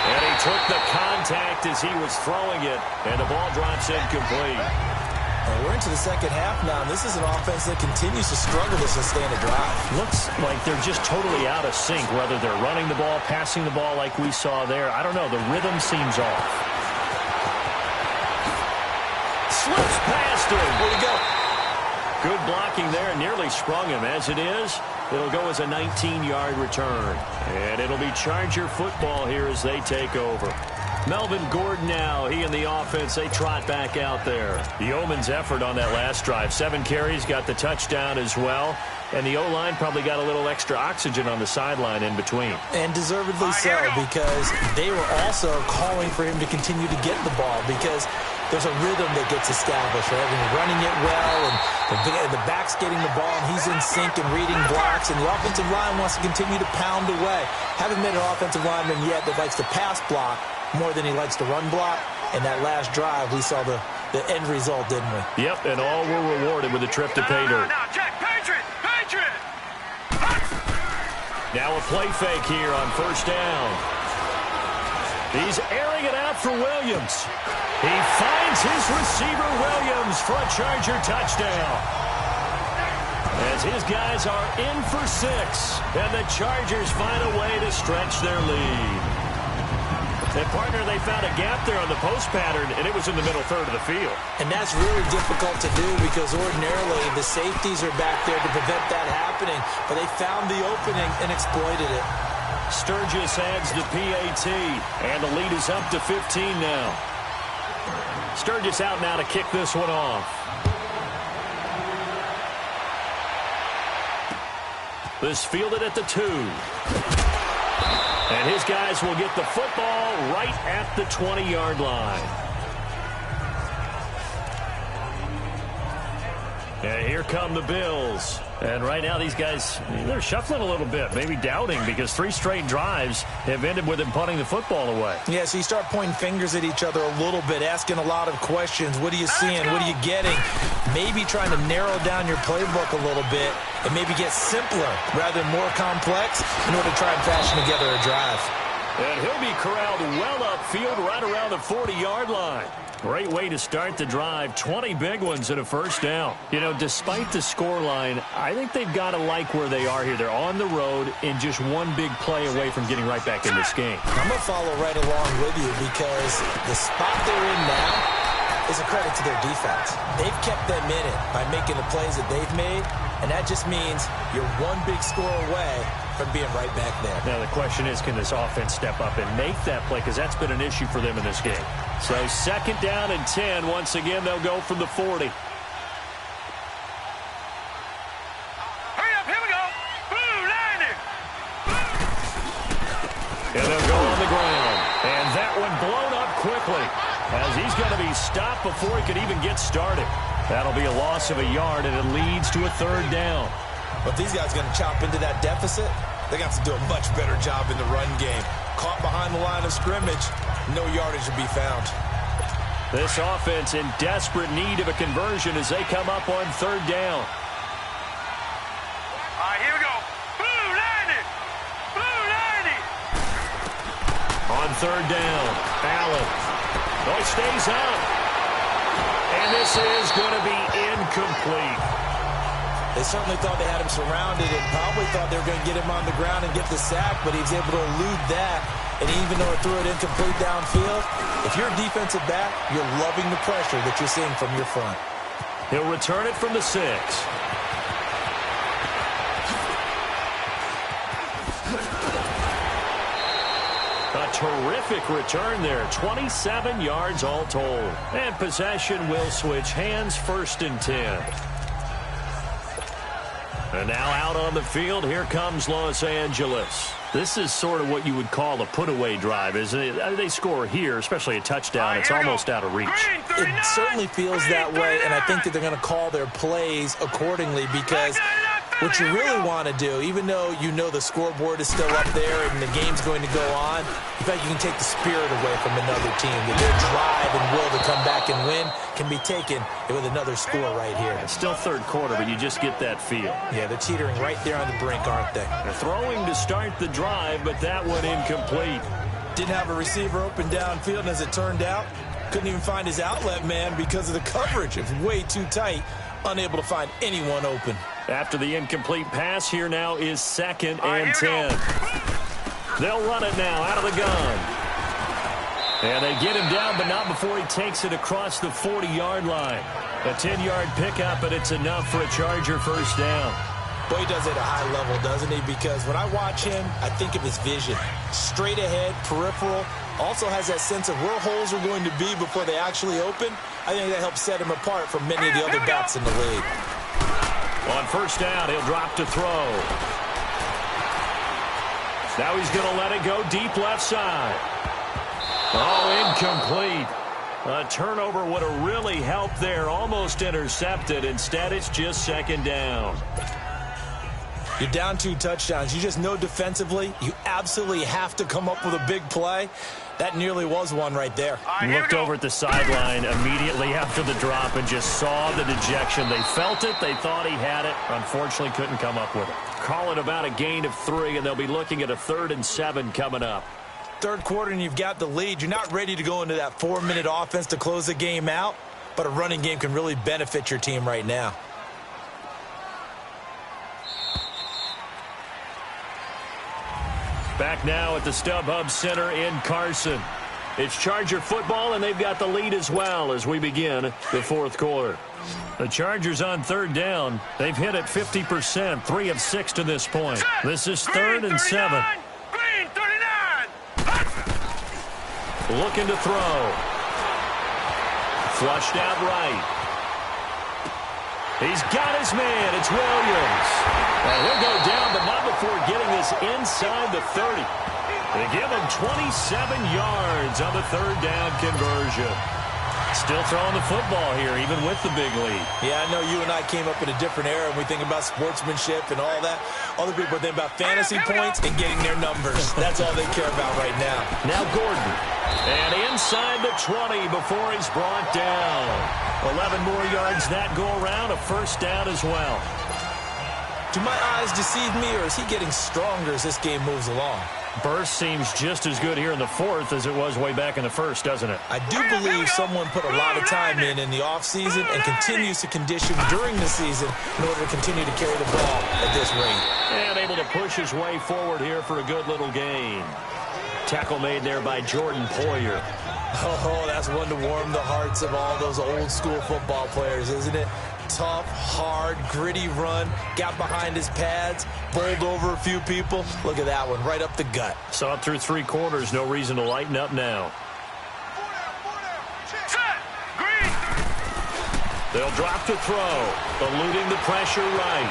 And he took the contact as he was throwing it, and the ball drops incomplete. And we're into the second half now, and this is an offense that continues to struggle to sustain a drive. Looks like they're just totally out of sync, whether they're running the ball, passing the ball like we saw there. I don't know. The rhythm seems off. Slips past him. Where'd he go? Good blocking there. Nearly sprung him. As it is, it'll go as a 19-yard return. And it'll be Charger football here as they take over. Melvin Gordon now, he and the offense, they trot back out there. The Yeoman's effort on that last drive. 7 carries, got the touchdown as well. And the O-line probably got a little extra oxygen on the sideline in between. And deservedly so, because they were also calling for him to continue to get the ball, because there's a rhythm that gets established, right? And running it well, and the back's getting the ball, and he's in sync and reading blocks, and the offensive line wants to continue to pound away. Haven't met an offensive lineman yet that likes to pass block more than he likes to run block. And that last drive, we saw the end result, didn't we? Yep, and all were rewarded with a trip to pay dirt. Now, check. Patriot! Now a play fake here on first down. He's airing it out for Williams. He finds his receiver, Williams, for a Charger touchdown. As his guys are in for 6, and the Chargers find a way to stretch their lead. And, partner, they found a gap there on the post pattern, and it was in the middle third of the field. And that's really difficult to do because ordinarily the safeties are back there to prevent that happening. But they found the opening and exploited it. Sturgis adds the PAT, and the lead is up to 15 now. Sturgis out now to kick this one off. This fielded at the 2. And his guys will get the football right at the 20-yard line. And here come the Bills. And right now these guys, they're shuffling a little bit, maybe doubting, because 3 straight drives have ended with them punting the football away. Yeah, so you start pointing fingers at each other a little bit, asking a lot of questions. What are you seeing? What are you getting? Maybe trying to narrow down your playbook a little bit and maybe get simpler rather than more complex in order to try and fashion together a drive. And he'll be corralled well upfield right around the 40-yard line. Great way to start the drive. 20 big ones and a first down. You know, despite the scoreline, I think they've got to like where they are here. They're on the road and just one big play away from getting right back in this game. I'm going to follow right along with you because the spot they're in now is a credit to their defense. They've kept them in it by making the plays that they've made, and that just means you're one big score away from being right back there. Now the question is, can this offense step up and make that play? Because that's been an issue for them in this game. So second down and 10. Once again, they'll go from the 40. Hurry up, here we go. Blue landing. And they'll go on the ground. And that one blown up quickly as he's going to be stopped before he could even get started. That'll be a loss of a yard, and it leads to a third down. But these guys are going to chop into that deficit. They got to do a much better job in the run game. Caught behind the line of scrimmage, no yardage to be found. This offense in desperate need of a conversion as they come up on third down. All right, here we go. Blue landing. Blue landing. On third down, Allen. Oh, he stays out. And this is going to be incomplete. They certainly thought they had him surrounded and probably thought they were going to get him on the ground and get the sack, but he was able to elude that. And even though it threw it incomplete downfield, if you're a defensive back, you're loving the pressure that you're seeing from your front. He'll return it from the 6. A terrific return there. 27 yards all told. And possession will switch hands, first and 10. And now out on the field, here comes Los Angeles. This is sort of what you would call a put-away drive, isn't it? They score here, especially a touchdown. It's almost out of reach. It certainly feels that way, and I think that they're going to call their plays accordingly because what you really want to do, even though you know the scoreboard is still up there and the game's going to go on, in fact, you can take the spirit away from another team. That their drive and will to come back and win can be taken with another score right here. It's still third quarter, but you just get that feel. Yeah, they're teetering right there on the brink, aren't they? They're throwing to start the drive, but that one incomplete. Didn't have a receiver open downfield, and as it turned out, couldn't even find his outlet man because of the coverage. It's way too tight, unable to find anyone open. After the incomplete pass, here now is second and 10. They'll run it now out of the gun. And they get him down, but not before he takes it across the 40-yard line. A 10-yard pickup, and it's enough for a Charger first down. Boy, he does it at a high level, doesn't he? Because when I watch him, I think of his vision. Straight ahead, peripheral. Also has that sense of where holes are going to be before they actually open. I think that helps set him apart from many of the other backs in the league. On first down, he'll drop to throw. Now he's going to let it go deep left side. Oh, incomplete. A turnover would have really helped there. Almost intercepted. Instead, it's just second down. You're down 2 touchdowns. You just know defensively you absolutely have to come up with a big play. That nearly was one right there. Looked over at the sideline immediately after the drop and just saw the dejection. They felt it. They thought he had it. Unfortunately, couldn't come up with it. Call it about a gain of 3, and they'll be looking at a 3rd and 7 coming up. Third quarter, and you've got the lead. You're not ready to go into that 4-minute offense to close the game out, but a running game can really benefit your team right now. Back now at the StubHub Center in Carson. It's Charger football, and they've got the lead as well as we begin the 4th quarter. The Chargers on 3rd down. They've hit it 50%, 3 of 6 to this point. This is 3rd and 7. Green 39. Looking to throw. Flushed out right. He's got his man. It's Williams. And he'll go down, but not before getting this inside the 30. They give him 27 yards on the 3rd down conversion. Still throwing the football here, even with the big lead. Yeah, I know you and I came up in a different era, and we think about sportsmanship and all that. Other people think about fantasy points and getting their numbers. That's all they care about right now. Now Gordon. And inside the 20 before he's brought down. 11 more yards that go around, a 1st down as well. Do my eyes deceive me, or is he getting stronger as this game moves along? Burst seems just as good here in the 4th as it was way back in the 1st, doesn't it? I do believe someone put a lot of time in the offseason and continues to condition during the season in order to continue to carry the ball at this rate. And able to push his way forward here for a good little gain. Tackle made there by Jordan Poyer. Oh, that's one to warm the hearts of all those old school football players, isn't it? Tough, hard, gritty run, got behind his pads, bowled over a few people. Look at that one, right up the gut. Saw it through 3 quarters, no reason to lighten up now. They'll drop to throw, eluding the pressure right.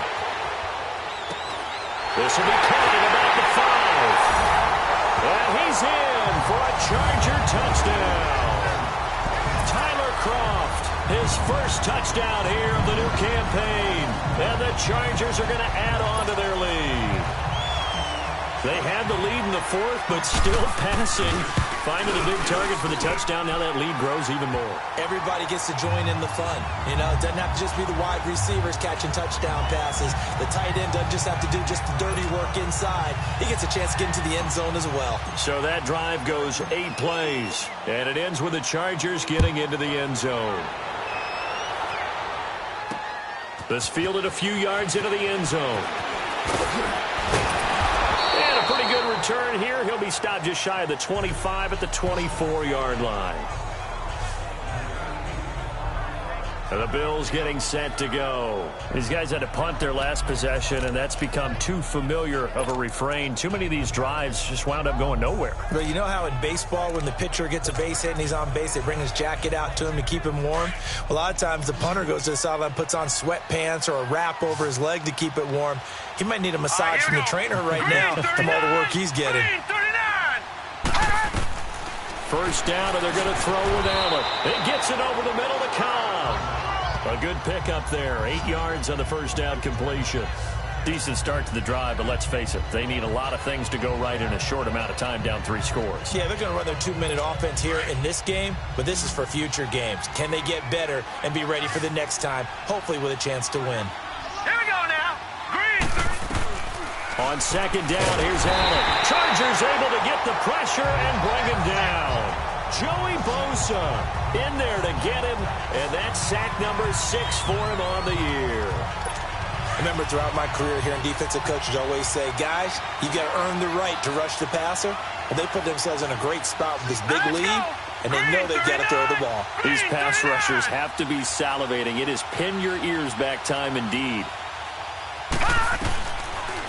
This will be caught at about the 5. And he's in for a Charger touchdown. Tyler Kroft, his first touchdown here of the new campaign. And the Chargers are going to add on to their lead. They had the lead in the 4th, but still passing. Finding a big target for the touchdown. Now that lead grows even more. Everybody gets to join in the fun. You know, it doesn't have to just be the wide receivers catching touchdown passes. The tight end doesn't just have to do just the dirty work inside. He gets a chance to get into the end zone as well. So that drive goes 8 plays. And it ends with the Chargers getting into the end zone. This fielded a few yards into the end zone. And a pretty good return here. He'll be stopped just shy of the 25 at the 24-yard line. And the Bills getting set to go. These guys had to punt their last possession, and that's become too familiar of a refrain. Too many of these drives just wound up going nowhere. But you know how in baseball, when the pitcher gets a base hit and he's on base, they bring his jacket out to him to keep him warm? A lot of times the punter goes to the sideline, puts on sweatpants or a wrap over his leg to keep it warm. He might need a massage from the trainer right now from all the work he's getting. First down, and they're going to throw with Allen. It gets it over the middle to Cobb. A good pickup there. 8 yards on the first down completion. Decent start to the drive, but let's face it, they need a lot of things to go right in a short amount of time, down 3 scores. Yeah, they're going to run their 2-minute offense here in this game, but this is for future games. Can they get better and be ready for the next time, hopefully with a chance to win? Here we go now. Green. On second down, here's Allen. Chargers able to get the pressure and bring him down. Joey Bosa in there to get him, and that's sack number 6 for him on the year. I remember throughout my career here in defensive coaches always say, guys, you got to earn the right to rush the passer. And they put themselves in a great spot with this big lead, and they know they've got to throw the ball. These pass rushers have to be salivating. It is pin your ears back time indeed.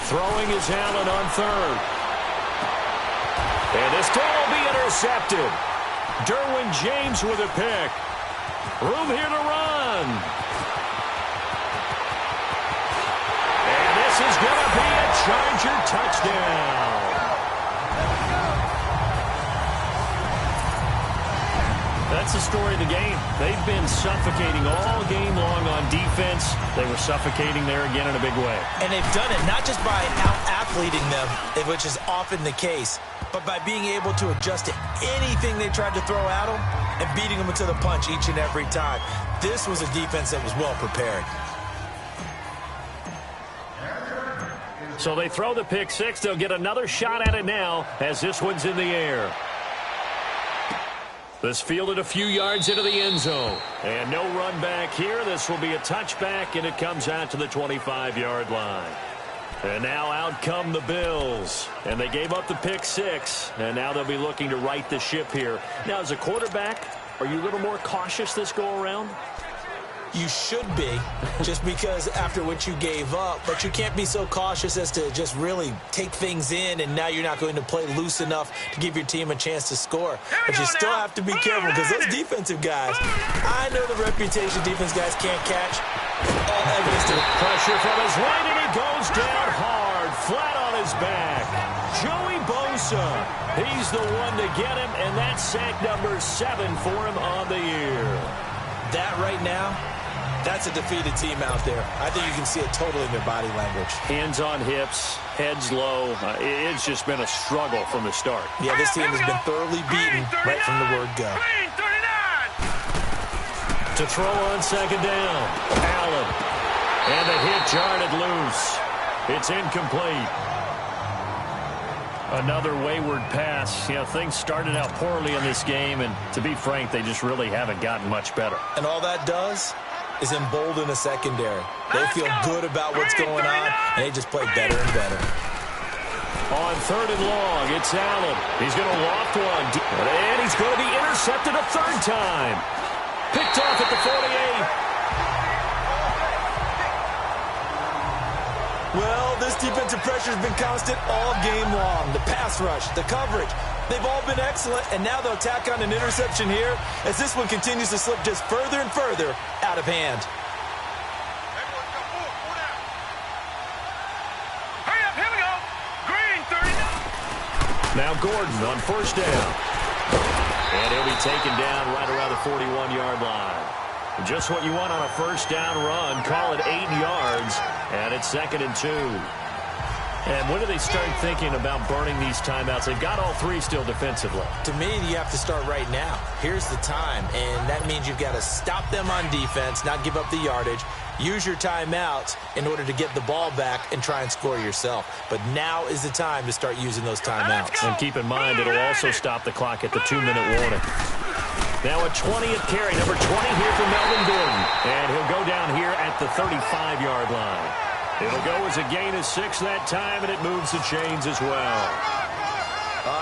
Throwing is Allen on 3rd. And this ball will be intercepted. Derwin James with a pick. Room here to run. And this is going to be a Charger touchdown. That's the story of the game. They've been suffocating all game long on defense. They were suffocating there again in a big way. And they've done it not just by out-athleting them, which is often the case, but by being able to adjust to anything they tried to throw at them and beating them to the punch each and every time. This was a defense that was well prepared. So they throw the pick six. They'll get another shot at it now as this one's in the air. This fielded a few yards into the end zone. And no run back here. This will be a touchback, and it comes out to the 25-yard line. And now out come the Bills. And they gave up the pick six. And now they'll be looking to right the ship here. Now, as a quarterback, are you a little more cautious this go-around? You should be, just because after what you gave up. But you can't be so cautious as to just really take things in, and now you're not going to play loose enough to give your team a chance to score. But you still have to be careful, because those defensive guys, I know the reputation defense guys can't catch. All evidence to pressure from his right, and he goes down hard, flat on his back. Joey Bosa, he's the one to get him, and that's sack number 7 for him on the year. That right now, that's a defeated team out there. I think you can see it totally in their body language. Hands on hips, heads low. It's just been a struggle from the start. Yeah, this team has been thoroughly beaten right from the word go. To throw on second down, Allen. And the hit jarred it loose. It's incomplete. Another wayward pass. You know, things started out poorly in this game, and to be frank, they just really haven't gotten much better. And all that does is embolden a secondary. They feel good about what's going on, and they just play better and better. On third and long, it's Allen. He's going to loft one, and he's going to be intercepted a third time. Picked off at the 48. Well, this defensive pressure has been constant all game long. The pass rush, the coverage, they've all been excellent, and now they'll tack on an interception here as this one continues to slip just further and further out of hand. Hurry up, here we go. Green, 39. Now Gordon on first down. And he'll be taken down right around the 41-yard line. Just what you want on a first down run. Call it 8 yards, and it's 2nd and 2. And when do they start thinking about burning these timeouts? They've got all 3 still defensively. To me, you have to start right now. Here's the time, and that means you've got to stop them on defense, not give up the yardage, use your timeouts in order to get the ball back and try and score yourself. But now is the time to start using those timeouts. And keep in mind, it'll also stop the clock at the 2-minute warning. Now a 20th carry, number 20 here for Melvin Gordon. And he'll go down here at the 35-yard line. It'll go as a gain of 6 that time, and it moves the chains as well.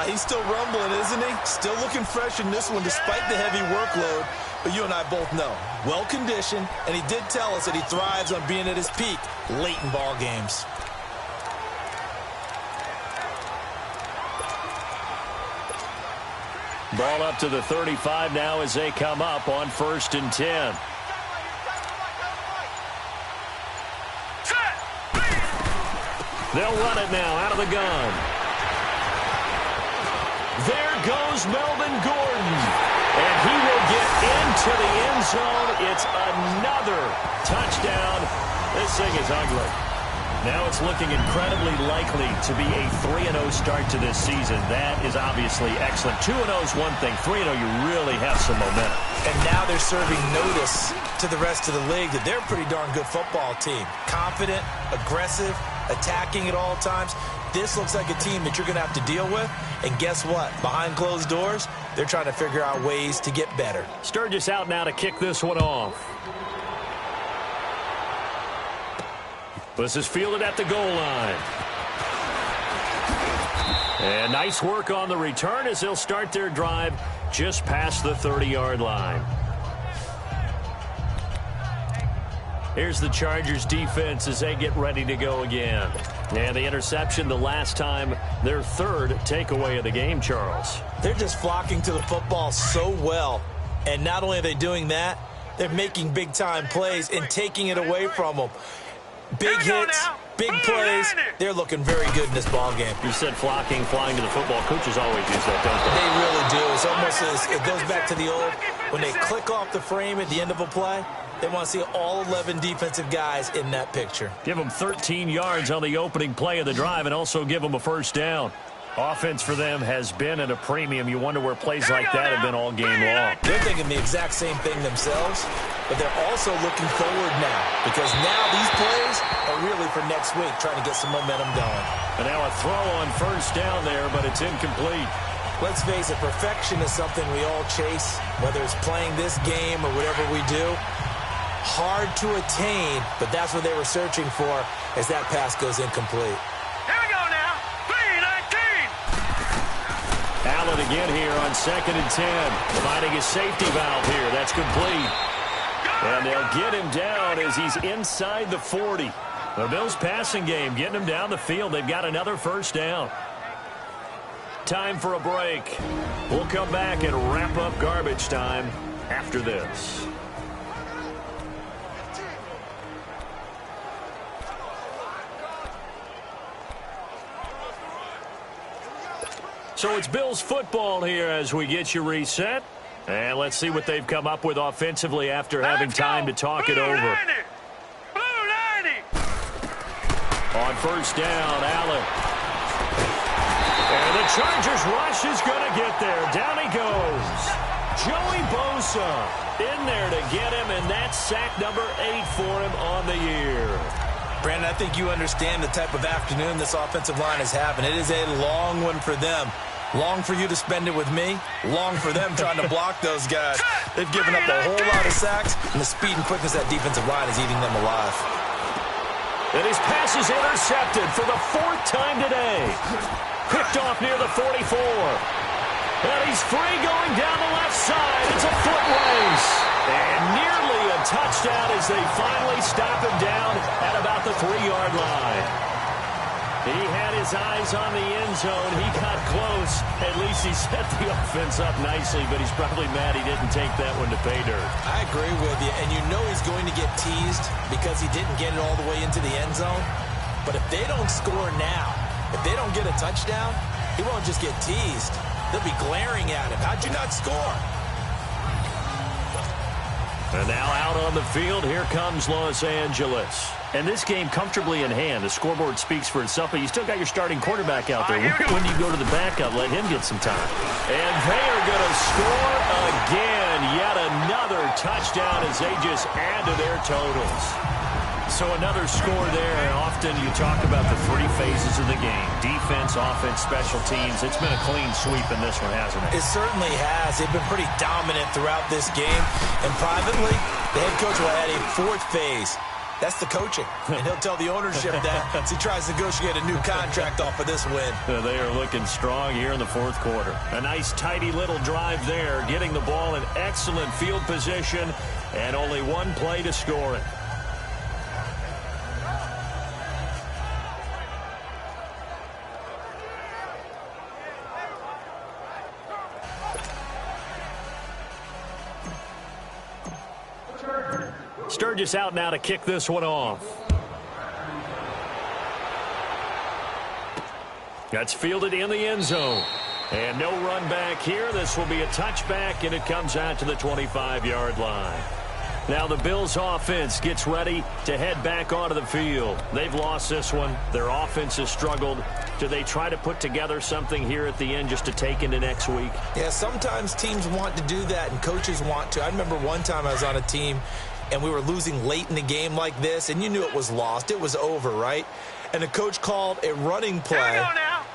He's still rumbling, isn't he? Still looking fresh in this one despite the heavy workload. But you and I both know, well-conditioned, and he did tell us that he thrives on being at his peak late in ball games. Ball up to the 35 now as they come up on 1st and 10. They'll run it now out of the gun. There goes Melvin Gordon. And he will get into the end zone. It's another touchdown. This thing is ugly. Now it's looking incredibly likely to be a 3-0 start to this season. That is obviously excellent. 2-0 is one thing. 3-0, you really have some momentum. And now they're serving notice to the rest of the league that they're a pretty darn good football team. Confident, aggressive, attacking at all times. This looks like a team that you're going to have to deal with. And guess what? Behind closed doors, they're trying to figure out ways to get better. Sturgis out now to kick this one off. This is fielded at the goal line. And nice work on the return as they'll start their drive just past the 30-yard line. Here's the Chargers defense as they get ready to go again. And the interception the last time, their 3rd takeaway of the game, Charles. They're just flocking to the football so well. And not only are they doing that, they're making big-time plays and taking it away from them. Big hits, big plays. They're looking very good in this ball game. You said flocking, flying to the football. Coaches always use that, don't they? They really do. It's almost as it goes back to the old, when they click off the frame at the end of a play, they want to see all 11 defensive guys in that picture. Give them 13 yards on the opening play of the drive and also give them a first down. Offense for them has been at a premium. You wonder where plays like that have been all game long. They're thinking the exact same thing themselves, but they're also looking forward now because now these plays are really for next week, trying to get some momentum going. And now a throw on first down there, but it's incomplete. Let's face it, perfection is something we all chase, whether it's playing this game or whatever we do. Hard to attain, but that's what they were searching for as that pass goes incomplete. Here we go now. 3-19. Allen again here on 2nd and 10. Finding his safety valve here. That's complete. And they'll get him down as he's inside the 40. The Bills passing game getting him down the field. They've got another first down. Time for a break. We'll come back and wrap up garbage time after this. So it's Bills football here as we get you reset. And let's see what they've come up with offensively after having time to talk it over. Blue 90. On first down, Allen. And the Chargers rush is going to get there. Down he goes. Joey Bosa in there to get him, and that's sack number 8 for him on the year. Brandon, I think you understand the type of afternoon this offensive line is having. It is a long one for them. Long for you to spend it with me. Long for them trying to block those guys. They've given up a whole lot of sacks, and the speed and quickness of that defensive line is eating them alive. And his pass is intercepted for the 4th time today. Picked off near the 44. And he's free going down the left side. It's a foot race. And nearly a touchdown as they finally stop him down at about the 3-yard line. He had his eyes on the end zone. He got close. At least he set the offense up nicely, but he's probably mad he didn't take that one to pay dirt. I agree with you, and you know he's going to get teased because he didn't get it all the way into the end zone. But if they don't score now, if they don't get a touchdown, he won't just get teased. They'll be glaring at him. How'd you not score? And now out on the field, here comes Los Angeles. And this game comfortably in hand. The scoreboard speaks for itself, but you still got your starting quarterback out there. When do you go to the backup? Let him get some time. And they are going to score again. Yet another touchdown as they just add to their totals. So another score there. And often you talk about the 3 phases of the game. Defense, offense, special teams. It's been a clean sweep in this one, hasn't it? It certainly has. They've been pretty dominant throughout this game. And privately, the head coach will add a 4th phase. That's the coaching. And he'll tell the ownership that as he tries to negotiate a new contract off of this win. They are looking strong here in the 4th quarter. A nice, tidy little drive there, getting the ball in excellent field position, and only 1 play to score it. Sturgis out now to kick this one off. That's fielded in the end zone. And no run back here. This will be a touchback, and it comes out to the 25-yard line. Now the Bills' offense gets ready to head back onto the field. They've lost this one. Their offense has struggled. Do they try to put together something here at the end just to take into next week? Yeah, sometimes teams want to do that, and coaches want to. I remember one time I was on a team, and we were losing late in the game like this, and you knew it was lost. It was over, right? And the coach called a running play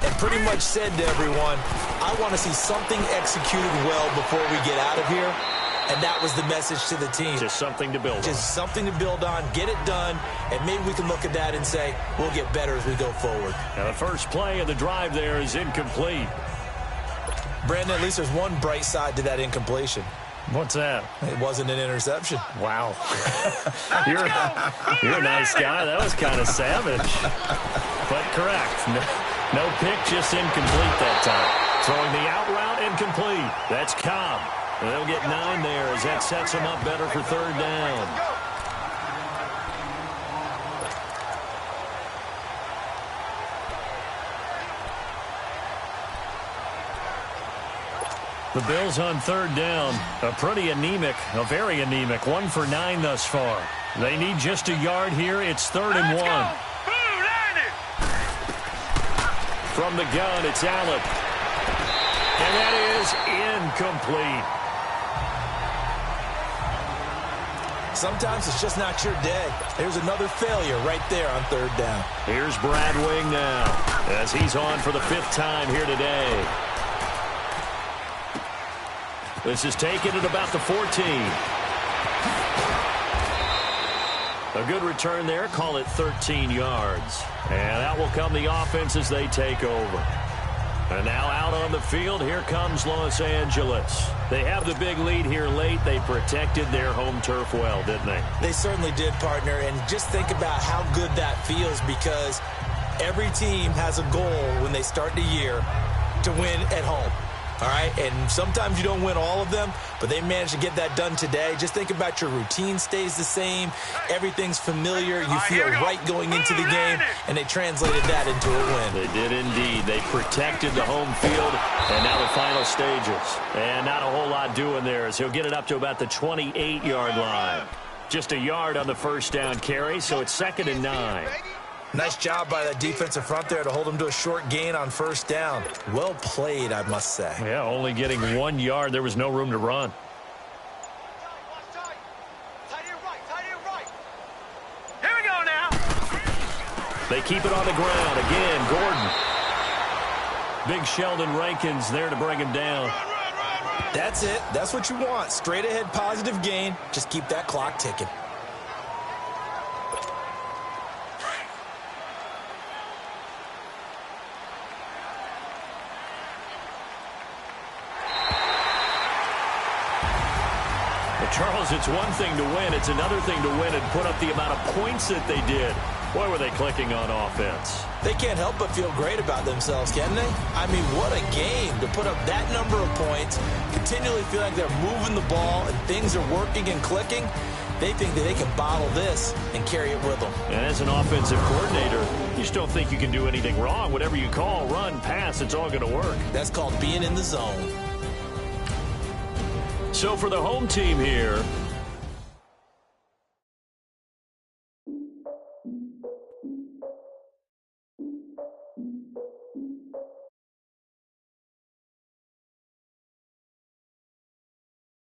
and pretty much said to everyone, I want to see something executed well before we get out of here. And that was the message to the team. Just something to build on. Just something to build on, get it done, and maybe we can look at that and say, we'll get better as we go forward. Now the first play of the drive there is incomplete. Brandon, at least there's one bright side to that incompletion. What's that? It wasn't an interception. Wow. You're a nice guy. That was kind of savage. But correct. No pick, just incomplete that time. Throwing the out route incomplete. That's Cobb. And they'll get 9 there as that sets them up better for 3rd down. The Bills on 3rd down. A very anemic 1 for 9 thus far. They need just a yard here. It's 3rd and 1. From the gun, it's Allen. And that is incomplete. Sometimes it's just not your day. There's another failure right there on third down. Here's Brad Wing now as he's on for the 5th time here today. This is taken at about the 14. A good return there. Call it 13 yards. And that will come the offense as they take over. And now out on the field, here comes Los Angeles. They have the big lead here late. They protected their home turf well, didn't they? They certainly did, partner. And just think about how good that feels, because every team has a goal when they start the year to win at home. All right, and sometimes you don't win all of them, but they managed to get that done today. Just think about your routine stays the same. Everything's familiar. You feel right going into the game, and they translated that into a win. They did indeed. They protected the home field, and now the final stages. And not a whole lot doing there as he'll get it up to about the 28-yard line. Just a yard on the first down carry, so it's 2nd and 9. Nice job by that defensive front there to hold them to a short gain on first down. Well played, I must say. Yeah, only getting 1 yard. There was no room to run. Here we go now. They keep it on the ground. Again, Gordon. Big Sheldon Rankins there to bring him down. That's it. That's what you want. Straight ahead positive gain. Just keep that clock ticking. Charles, it's one thing to win. It's another thing to win and put up the amount of points that they did. Boy, were they clicking on offense. They can't help but feel great about themselves, can they? I mean, what a game to put up that number of points, continually feel like they're moving the ball and things are working and clicking. They think that they can bottle this and carry it with them. And as an offensive coordinator, you just don't think you can do anything wrong. Whatever you call, run, pass, it's all going to work. That's called being in the zone. So for the home team here,